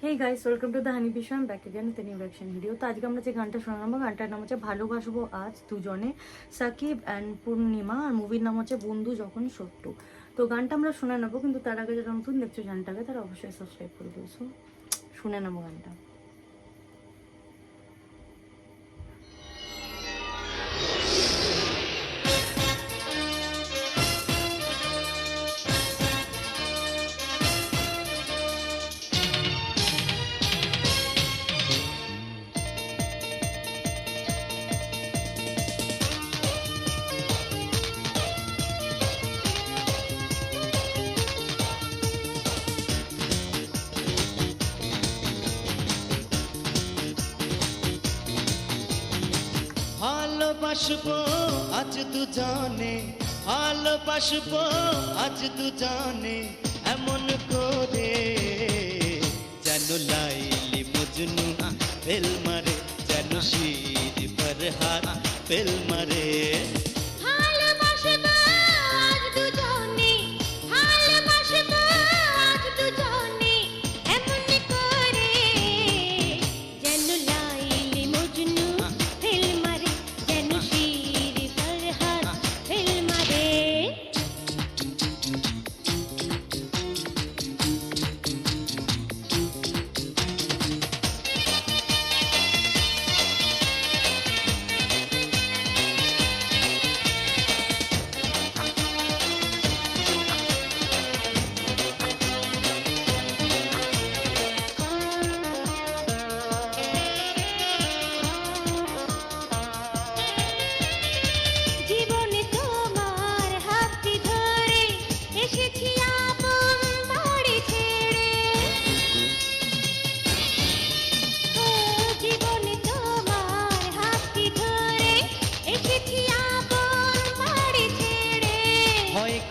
Hey guys, welcome to the honey vision back again with new reaction video. তো আজকে আমরা যে গানটা শোনাবো, গানটার নাম হচ্ছে ভালোবাসবো আজ দুজনে, সাকিব অ্যান্ড পূর্ণিমা। আর মুভির নাম হচ্ছে বন্ধু যখন সত্য। তো গানটা আমরা শুনে নেবো, কিন্তু তার আগে যারা নতুন দেখছো চ্যানেলটাকে তারা অবশ্যই সাবস্ক্রাইব করে দিয়েছো। শুনে নেবো গানটা। ভালোবাসবো আজ দুজনে, ভালোবাসবো আজ দুজনে, এমন করে যেন লাইলি মজনু ফেল মারে, যেন শির ফরহাদ ফেল মারে।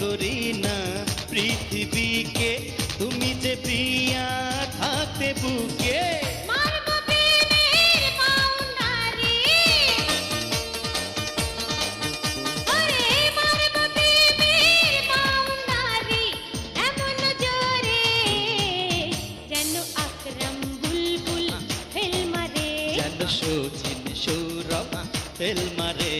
করি না পৃথিবীকে, তুমি যে প্রিয়া থাকতে বুকে। যেন শচীন সৌরভ ফেল মারে।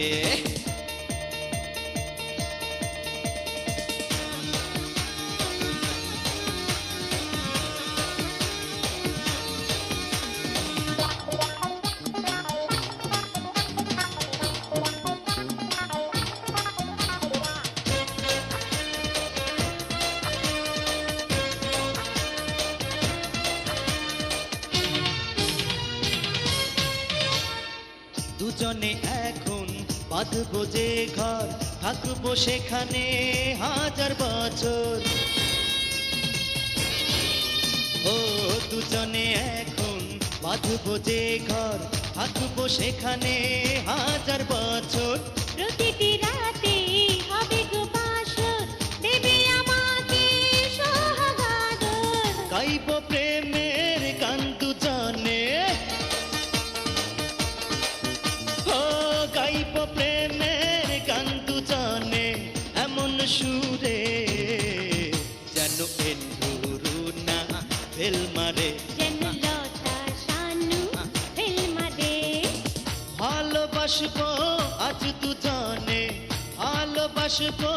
দুজনে এখন বাঁধবো যে ঘর, থাকবো সেখানে হাজার বছর। ও দুজনে এখন বাঁধবো যে ঘর, থাকবো সেখানে হাজার বছর। প্রতিটি রাতে হবে গো বাসর, দেবে আমাকে সোহাগ আদর। গাইব প্রেমের গান দুজনে, ও গাইব প্রেমের গান দুজনে, এমন সুরে যেন এন্ডুরু না ফেল মারে, যেন লতা শানু ফেল মারে। ভালোবাসবো আজ দুজনে, ভালোবাসবো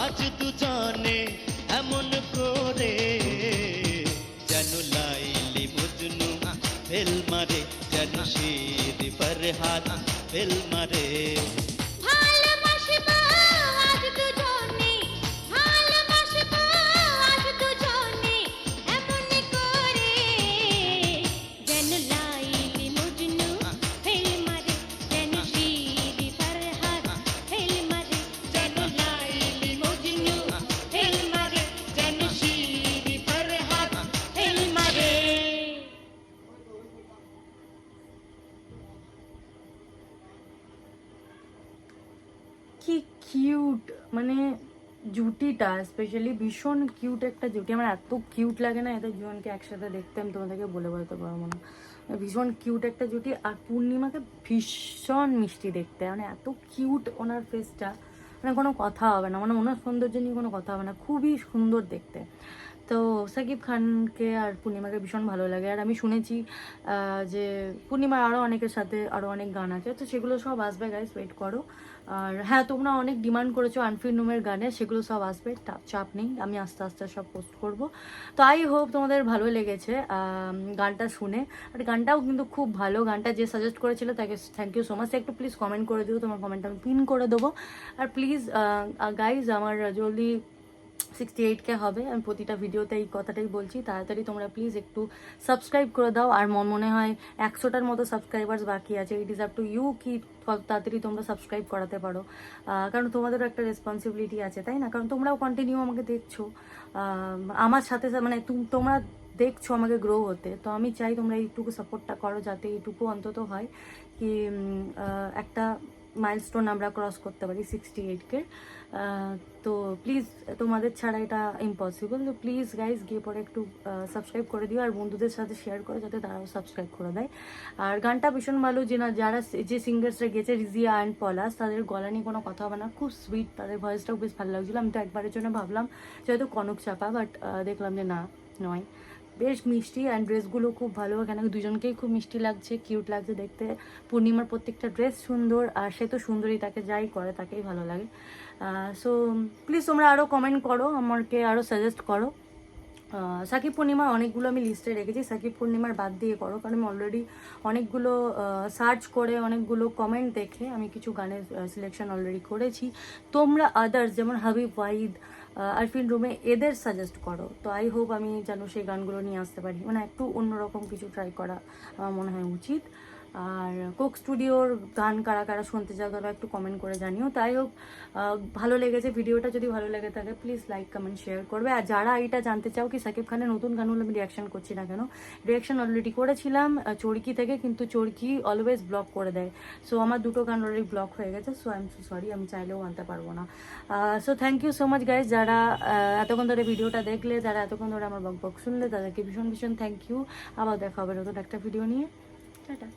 আজ দুজনে, এমন করে যেন লাইলি মজনু ফেল মারে, যেন শির ফরহাদ ফেল মারে। ভালোবাসবো আজ দুজনে, ভালোবাসবো আজ দুজনে, এমন করে যেন লাইলি মজনু ফেল মারে, যেন শির ফরহাদ ফেল মারে, যেন লাইলি মজনু ফেল মারে, যেন শির ফরহাদ ফেল মারে। কি কিউট, মানে জুটিটা স্পেশালি ভীষণ কিউট একটা জুটি। আমার এত কিউট লাগে না এদের দুজনকে একসাথে দেখতে, আমি তোমাদেরকে বলে বলতে পারবো না। ভীষণ কিউট একটা জুটি। আর পূর্ণিমাকে ভীষণ মিষ্টি দেখতে, মানে এত কিউট ওনার ফেসটা, মানে কোনো কথা হবে না, মানে ওনার সৌন্দর্য নিয়ে কোনো কথা হবে না, খুবই সুন্দর দেখতে। তো সাকিব খানকে আর পূর্ণিমাকে ভীষণ ভালো লাগে। আর আমি শুনেছি যে পূর্ণিমার আরও অনেকের সাথে আরও অনেক গান আছে, তো সেগুলো সব আসবে গাইস, ওয়েট করো। আর হ্যাঁ, তোমরা অনেক ডিমান্ড করেছো আনফিন রুমের গানে, সেগুলো সব আসবে, চাপ নেই, আমি আস্তে আস্তে সব পোস্ট করব। তো আই হোপ তোমাদের ভালো লেগেছে গানটা শুনে। আর গানটাও কিন্তু খুব ভালো, গানটা যে সাজেস্ট করেছিল তাকে থ্যাংক ইউ সো মাচ। একটু প্লিজ কমেন্ট করে দিও, তোমার কমেন্ট আমি পিন করে দেবো। আর প্লিজ গাইজ, আমার জলদি 68K হবে, আমি প্রতিটা ভিডিওতে এই কথাটাই বলছি, তাড়াতাড়ি তোমরা প্লিজ একটু সাবস্ক্রাইব করে দাও। আর মনে হয় 100টার মতো সাবস্ক্রাইবার্স বাকি আছে, it is up to you কি কত তাড়াতাড়ি তোমরা সাবস্ক্রাইব করাতে পারো, কারণ তোমাদেরও একটা রেসপন্সিবিলিটি আছে, তাই না? কারণ তোমরাও কন্টিনিউ আমাকে দেখছো, আমার সাথে মানে তোমরা দেখছো আমাকে গ্রো হতে, তো আমি চাই তোমরা এইটুকু সাপোর্টটা করো, যাতে এইটুকু অন্তত হয় কি একটা মাইলস্টোন আমরা ক্রস করতে পারি 68K। তো প্লিজ, তোমাদের ছাড়া এটা ইম্পসিবল, তো প্লিজ গাইজ গিয়ে পরে একটু সাবস্ক্রাইব করে দিও, আর বন্ধুদের সাথে শেয়ার করো যাতে তারাও সাবস্ক্রাইব করে দেয়। আর গানটা ভীষণ ভালো, যারা যে সিঙ্গার্সরা গেছে, রিজিয়া অ্যান্ড পলাশ, তাদের গলা নিয়ে কোনো কথা হবে না, খুব সুইট, তাদের ভয়েসটাও বেশ ভালো লাগছিলো। আমি তো একবারের জন্য ভাবলাম যে হয়তো কনক চাপা, বাট দেখলাম যে না, নয়, বেশ মিষ্টি। অ্যান্ড ড্রেসগুলো খুব ভালো, এখানে দুজনকেই খুব মিষ্টি লাগছে, কিউট লাগছে দেখতে। পূর্ণিমার প্রত্যেকটা ড্রেস সুন্দর, আর সে তো সুন্দরী, তাকে যাই করে তাকেই ভালো লাগে। সো প্লিজ তোমরা আরও কমেন্ট করো, আমাকে আরও সাজেস্ট করো। সাকিব পূর্ণিমার অনেকগুলো আমি লিস্টে রেখেছি, সাকিব পূর্ণিমার বাদ দিয়ে করো, কারণ আমি অলরেডি অনেকগুলো সার্চ করে অনেকগুলো কমেন্ট দেখে আমি কিছু গানের সিলেকশন অলরেডি করেছি। তোমরা আদার্স যেমন হাবিব ওয়াহিদ, আরফিন রুমে, এদের সাজেস্ট করো। তো আই হোপ আমি যেন সেই গানগুলো নিয়ে আসতে পারি, মানে একটু অন্যরকম কিছু ট্রাই করা আমার মনে হয় উচিত। আর কোক স্টুডিওর গান কারা কারা শুনতে চাও তারা একটু কমেন্ট করে জানিও। তাই হোক, ভালো লেগেছে ভিডিওটা, যদি ভালো লেগে থাকে প্লিজ লাইক কমেন্ট শেয়ার করবে। আর যারা এটা জানতে চাও কি সাকিব খানের নতুন গানগুলো আমি রিয়াকশন করছি না কেন, রিয়াকশন অলরেডি করেছিলাম চরকি থেকে, কিন্তু চরকি অলওয়েজ ব্লক করে দেয়। সো আমার দুটো গান অলরেডি ব্লক হয়ে গেছে, so I am so sorry, আমি চাইলেও আনতে পারবো না। So thank you so much guys, যারা এতক্ষণ ধরে ভিডিওটা দেখলে, যারা এতক্ষণ ধরে আমার বক বক শুনলে, তাদেরকে ভীষণ ভীষণ থ্যাংক ইউ। আবার দেখা হবে নতুন একটা ভিডিও নিয়ে, টাটা।